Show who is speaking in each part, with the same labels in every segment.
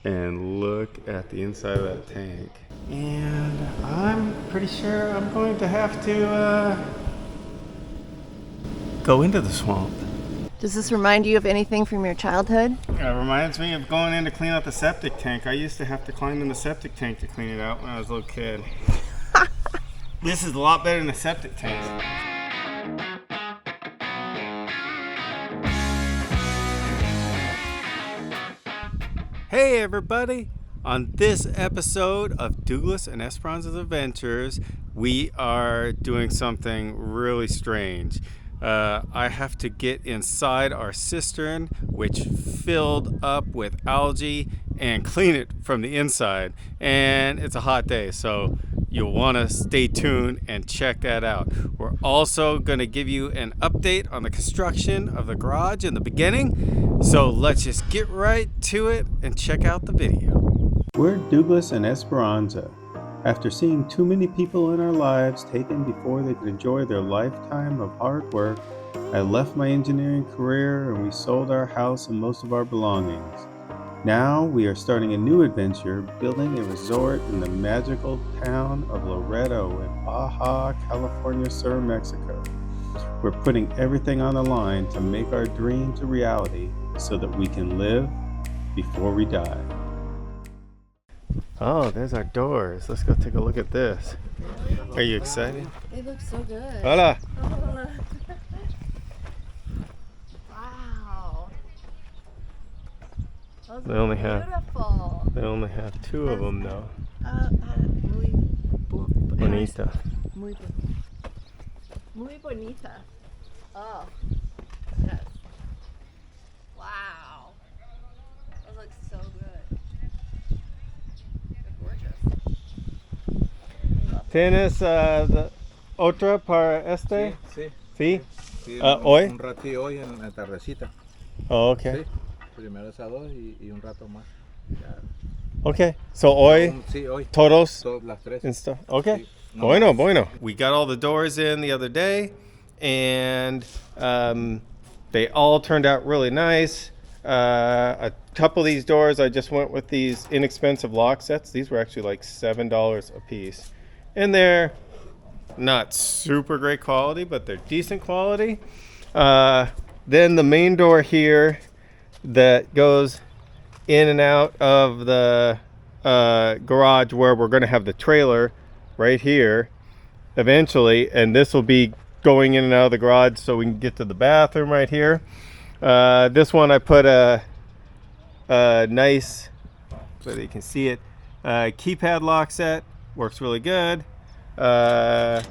Speaker 1: And look at the inside of that tank. And I'm pretty sure I'm going to have to go into the swamp.
Speaker 2: Does this remind you of anything from your childhood?
Speaker 1: It reminds me of going in to clean out the septic tank. I used to have to climb in the septic tank to clean it out when I was a little kid. This is a lot better than the septic tank. Hey everybody! On this episode of Dooglass and Esperanza's Adventures, we are doing something really strange. I have to get inside our cistern, which filled up with algae, and clean it from the inside. And it's a hot day, so you'll want to stay tuned and check that out. We're also going to give you an update on the construction of the garage in the beginning. So let's just get right to it and check out the video. We're Dooglass and Esperanza. After seeing too many people in our lives taken before they could enjoy their lifetime of hard work, I left my engineering career and we sold our house and most of our belongings. Now we are starting a new adventure, building a resort in the magical town of Loreto in Baja, California Sur, Mexico. We're putting everything on the line to make our dreams a reality so that we can live before we die. Oh, there's our doors. Let's go take a look at this. Are you excited?
Speaker 2: They look so good.
Speaker 1: Hola.
Speaker 2: Wow. Those
Speaker 1: They only have
Speaker 2: beautiful.
Speaker 1: They only have two of them though.
Speaker 2: Muy
Speaker 1: Bonita.
Speaker 2: Muy bonita. Oh. Yes. Wow. Those look so good. They're gorgeous.
Speaker 1: ¿Tienes the otra para este?
Speaker 3: Sí,
Speaker 1: Sí.
Speaker 3: sí,
Speaker 1: Hoy?
Speaker 3: un ratillo hoy en la tardecita.
Speaker 1: Oh, okay.
Speaker 3: Sí, primero esa dos y un rato más. Ya.
Speaker 1: Okay. So hoy
Speaker 3: Sí, hoy.
Speaker 1: todos
Speaker 3: Las tres.
Speaker 1: and stuff. Okay.
Speaker 3: Sí. No,
Speaker 1: Bueno. We got all the doors in the other day, and they all turned out really nice. A couple of these doors, I just went with these inexpensive lock sets. These were actually like $7 a piece. And they're not super great quality, but they're decent quality. Then the main door here that goes in and out of the garage where we're going to have the trailer right here eventually, and this will be going in and out of the garage so we can get to the bathroom right here. This one I put a nice, so you can see it, keypad lock set. Works really good, and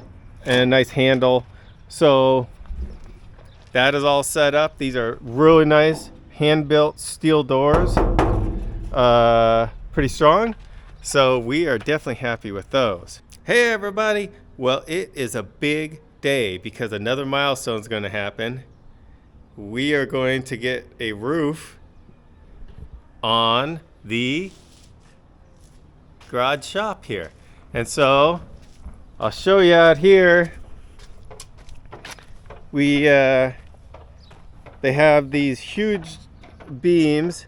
Speaker 1: a nice handle. So that is all set up. These are really nice hand-built steel doors, pretty strong. So we are definitely happy with those. Hey everybody, well, it is a big day because another milestone is going to happen. We are going to get a roof on the garage shop here. And so I'll show you out here. They have these huge beams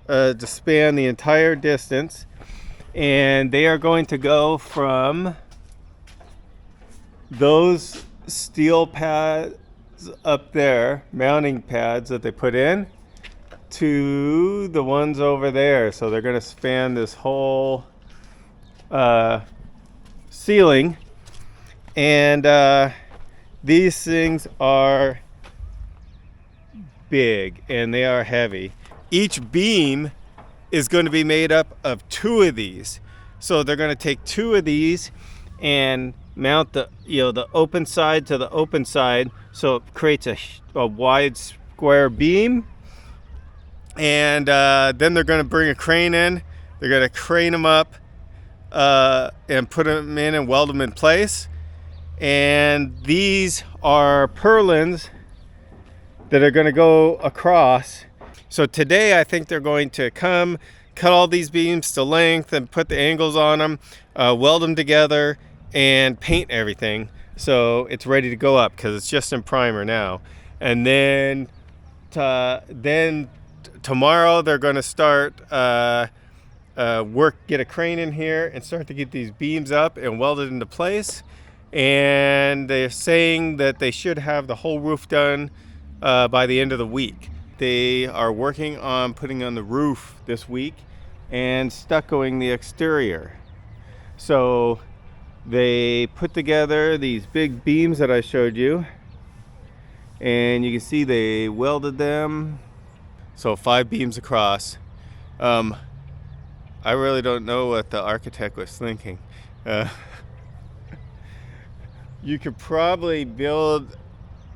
Speaker 1: to span the entire distance, and they are going to go from those steel pads up there, mounting pads that they put in, to the ones over there. So they're going to span this whole ceiling, and these things are big and they are heavy. Each beam is going to be made up of two of these. So they're going to take two of these and mount the open side to the open side, so it creates a wide square beam. And then they're going to bring a crane in. They're going to crane them up and put them in and weld them in place. And these are purlins that are going to go across. So today I think they're going to come, cut all these beams to length and put the angles on them, weld them together, and paint everything so it's ready to go up, because it's just in primer now. And then tomorrow they're going to start get a crane in here and start to get these beams up and welded into place. And they're saying that they should have the whole roof done by the end of the week. They are working on putting on the roof this week and stuccoing the exterior. So they put together these big beams that I showed you, and you can see they welded them. So 5 beams across. I really don't know what the architect was thinking. You could probably build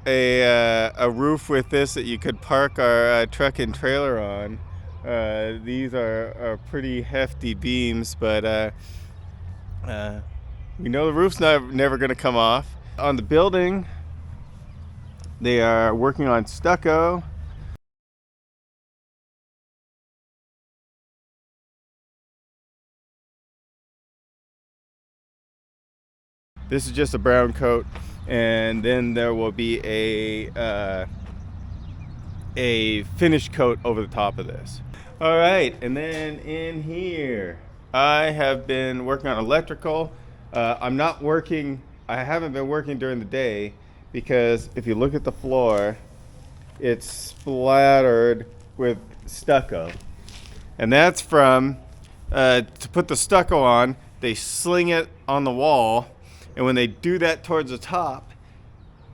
Speaker 1: a roof with this that you could park our truck and trailer on. These are pretty hefty beams, but we know the roof's never going to come off. On the building, they are working on stucco. This is just a brown coat, and then there will be a finish coat over the top of this. All right, and then in here, I have been working on electrical. I haven't been working during the day because if you look at the floor, it's splattered with stucco. And that's from, to put the stucco on, they sling it on the wall. And when they do that towards the top,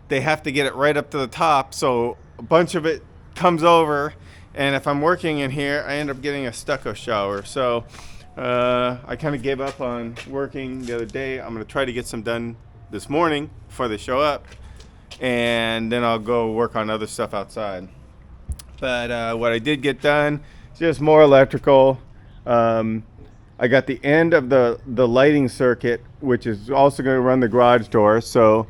Speaker 1: they have to get it right up to the top. So a bunch of it comes over. And if I'm working in here, I end up getting a stucco shower. So I kind of gave up on working the other day. I'm going to try to get some done this morning before they show up. And then I'll go work on other stuff outside. But what I did get done is just more electrical. I got the end of the lighting circuit, which is also going to run the garage door. So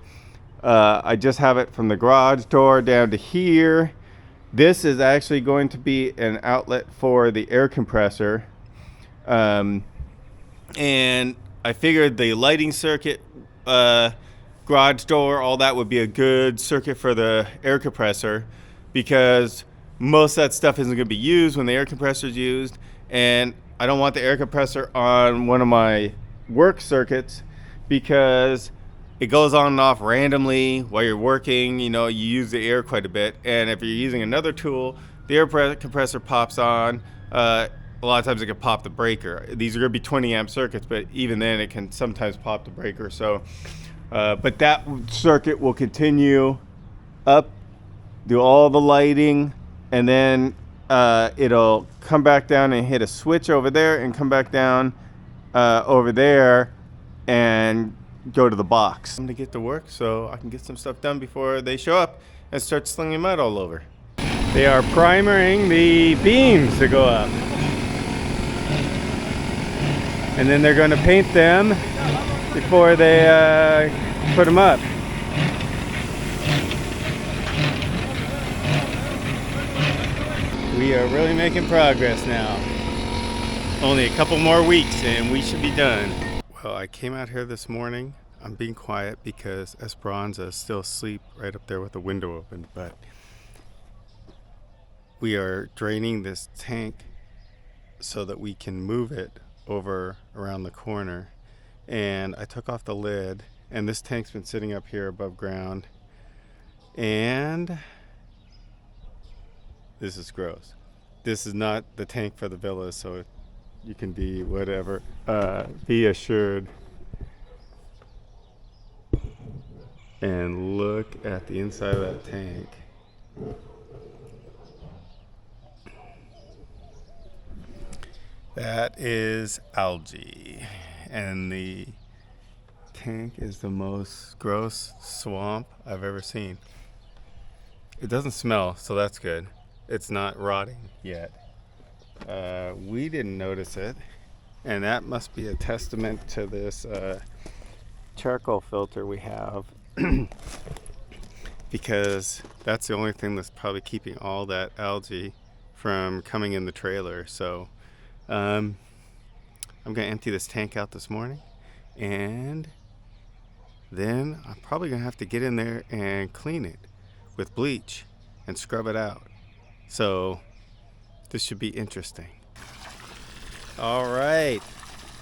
Speaker 1: I just have it from the garage door down to here. This is actually going to be an outlet for the air compressor. And I figured the lighting circuit, garage door, all that would be a good circuit for the air compressor, because most of that stuff isn't going to be used when the air compressor is used. And I don't want the air compressor on one of my work circuits because it goes on and off randomly while you're working. You know, you use the air quite a bit. And if you're using another tool, the air compressor pops on. A lot of times it can pop the breaker. These are going to be 20 amp circuits, but even then it can sometimes pop the breaker. So, but that circuit will continue up, do all the lighting, and then it'll come back down and hit a switch over there and come back down over there and go to the box. I'm gonna get to work so I can get some stuff done before they show up and start slinging mud all over. They are primering the beams to go up. And then they're gonna paint them before they put them up. We are really making progress now. Only a couple more weeks and we should be done. Well, I came out here this morning. I'm being quiet because Esperanza is still asleep right up there with the window open, but we are draining this tank so that we can move it over around the corner. And I took off the lid, and this tank's been sitting up here above ground. And this is gross. This is not the tank for the villas, so you can be whatever. Be assured. And look at the inside of that tank. That is algae. And the tank is the most gross swamp I've ever seen. It doesn't smell, so that's good. It's not rotting yet. We didn't notice it, and that must be a testament to this charcoal filter we have, because that's the only thing that's probably keeping all that algae from coming in the trailer. So I'm gonna empty this tank out this morning, and then I'm probably gonna have to get in there and clean it with bleach and scrub it out. So this should be interesting. All right.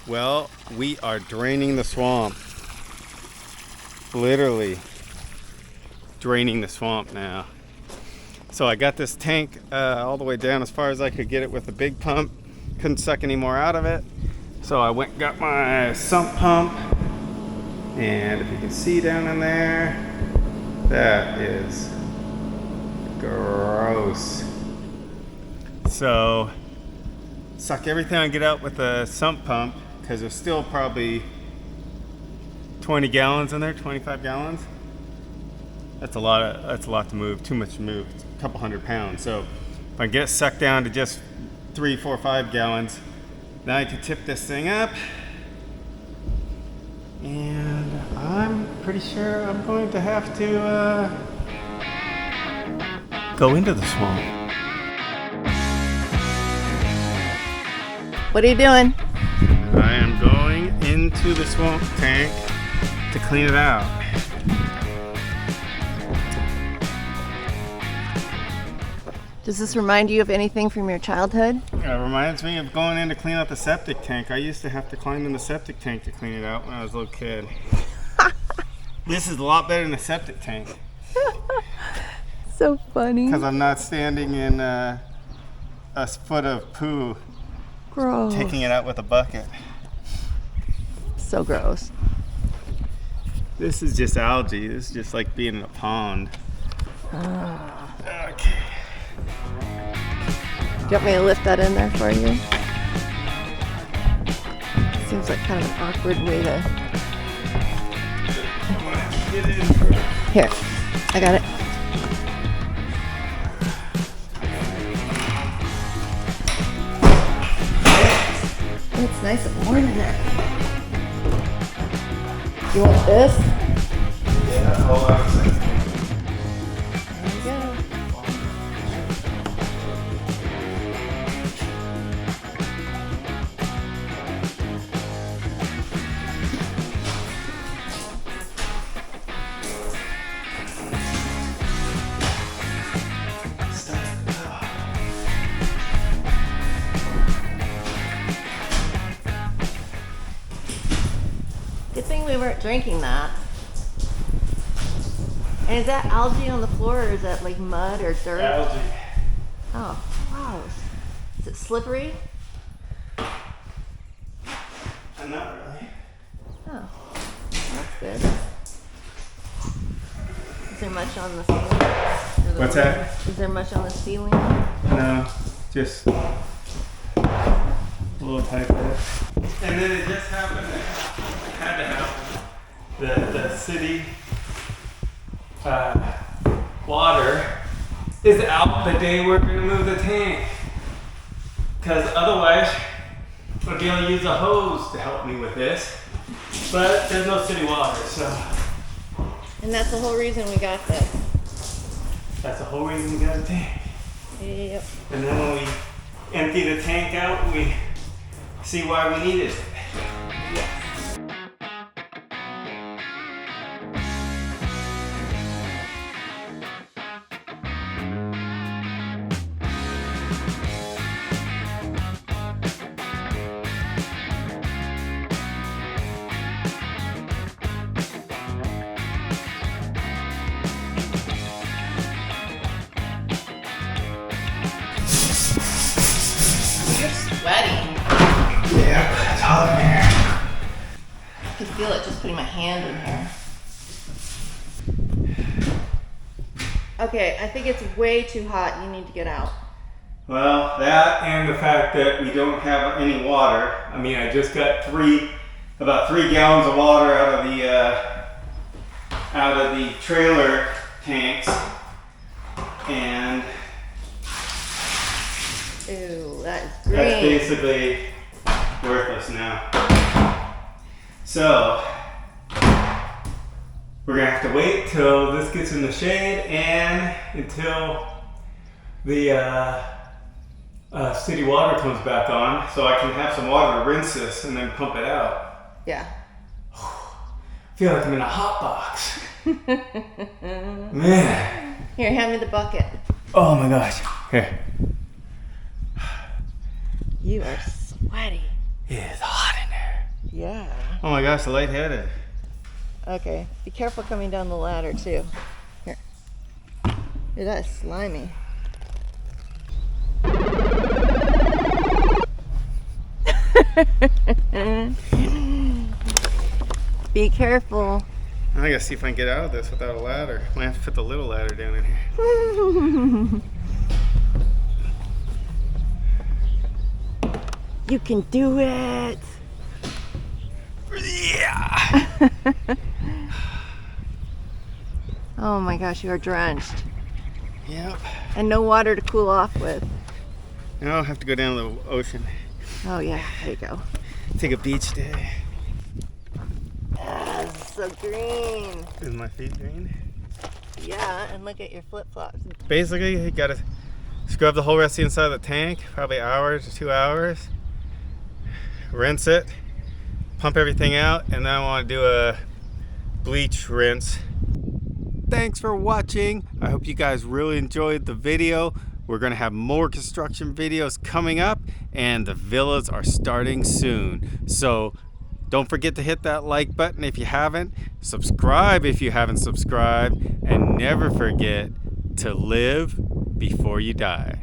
Speaker 1: Well, we are draining the swamp. Literally draining the swamp now. So I got this tank all the way down as far as I could get it with a big pump. Couldn't suck any more out of it. So I went and got my sump pump. And if you can see down in there, that is gross. So suck everything I get out with the sump pump, because there's still probably 20 gallons in there, 25 gallons. That's a lot to move, too much to move. It's a couple 100 pounds. So if I get it sucked down to just 3, 4, 5 gallons, now I can tip this thing up. And I'm pretty sure I'm going to have to go into the swamp.
Speaker 2: What are you doing?
Speaker 1: I am going into the swamp tank to clean it out.
Speaker 2: Does this remind you of anything from your childhood?
Speaker 1: It reminds me of going in to clean out the septic tank. I used to have to climb in the septic tank to clean it out when I was a little kid. This is a lot better than the septic tank.
Speaker 2: So funny.
Speaker 1: Because I'm not standing in a foot of poo,
Speaker 2: Gross.
Speaker 1: taking it out with a bucket.
Speaker 2: So gross.
Speaker 1: This is just algae. This is just like being in a pond. Okay.
Speaker 2: Do you want me to lift that in there for you? Seems like kind of an awkward way to... Here, I got it. It's nice and warm in there. You want this?
Speaker 1: Yeah, hold on a second.
Speaker 2: There we go. Good thing we weren't drinking that. And is that algae on the floor, or is that like mud or dirt?
Speaker 1: Algae.
Speaker 2: Oh, gross. Is it slippery?
Speaker 1: Not really.
Speaker 2: Oh, that's good. Is there much on the ceiling?
Speaker 1: What's that?
Speaker 2: Is there much on the ceiling?
Speaker 1: No, just a little tight bit. And then it just happened. It had to happen. The city water is out the day we're going to move the tank. Because otherwise, I'd be able to use a hose to help me with this. But there's no city water, so
Speaker 2: And that's the whole reason we got this.
Speaker 1: that's the whole reason we got a tank.
Speaker 2: Yep.
Speaker 1: And then when we empty the tank out, we see why we needed it.
Speaker 2: You're sweating.
Speaker 1: Yeah, it's hot in here.
Speaker 2: I can feel it just putting my hand in here. Okay, I think it's way too hot. You need to get out.
Speaker 1: Well, that and the fact that we don't have any water. I mean, I just got about 3 gallons of water out of the trailer tanks, and
Speaker 2: Ew, that is green.
Speaker 1: that's basically worthless now. So we're gonna have to wait till this gets in the shade and until the city water comes back on, so I can have some water to rinse this and then pump it out.
Speaker 2: Yeah.
Speaker 1: I feel like I'm in a hot box. Man.
Speaker 2: Here, hand me the bucket.
Speaker 1: Oh my gosh. Here.
Speaker 2: You are sweaty.
Speaker 1: It's hot in there.
Speaker 2: Yeah.
Speaker 1: Oh my gosh, the lightheaded.
Speaker 2: Okay, be careful coming down the ladder too. Here. Ooh, that's slimy. Be careful.
Speaker 1: I gotta see if I can get out of this without a ladder. Might have to put the little ladder down in here.
Speaker 2: You can do it.
Speaker 1: Yeah.
Speaker 2: Oh my gosh, you are drenched.
Speaker 1: Yep.
Speaker 2: And no water to cool off with.
Speaker 1: Now I'll have to go down to the ocean.
Speaker 2: Oh yeah, there you go.
Speaker 1: Take a beach day.
Speaker 2: Ah, this is so green.
Speaker 1: Is my feet green?
Speaker 2: Yeah, and look at your flip-flops.
Speaker 1: Basically, you gotta scrub the whole rest of the inside of the tank, probably hour to 2 hours. Rinse it, pump everything out, and then I want to do a bleach rinse. Thanks for watching. I hope you guys really enjoyed the video. We're gonna have more construction videos coming up, and the villas are starting soon. So don't forget to hit that like button if you haven't, subscribe if you haven't subscribed, and never forget to live before you die.